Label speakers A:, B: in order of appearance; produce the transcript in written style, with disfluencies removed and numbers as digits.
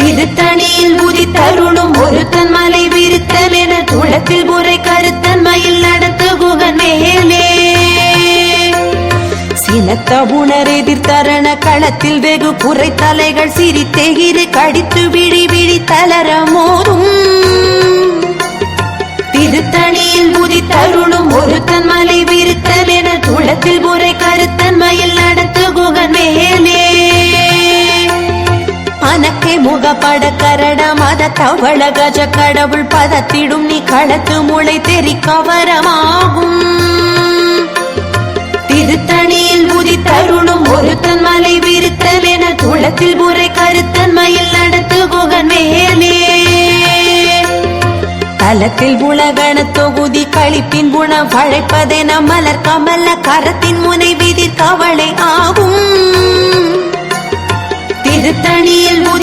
A: திருத்தணியில் உதித்தருளும் ஒருத்தன் மலை விருத்தன் என துளத்தில் முறை கருத்தன் மயில் நடத்து குகன் மேலே சினத்த உணர் எதிர்த்தரண களத்தில் வெகு புரை தலைகள் சிரித்தெகிரு கடித்து விழி விழி தளர மோதும் திருத்தணியில் உதித்தருளும் ஒருத்தன் மலை விருத்தன் என துளத்தில் முறை கருத்தன் மயில் நடத்து குகன் மேலே அனக்கை முகப்பட கரட மத தவள கஜ கடவுள் பதத்திடும் நீ களத்து முளை தெரி கவரமாகும் திருத்தணியில் உதித்தருளும் ஒருத்தன் மலை விருத்தன் என துளத்தில் முறை கருத்தன் மயில் நடத்து குகன் மேலே தலத்தில் உலகண தொகுதி கழிப்பின் குணம் வளைப்பதென மலர் கமல கரத்தின் முனை விதி கவளை ஆகும் திருத்தணியில்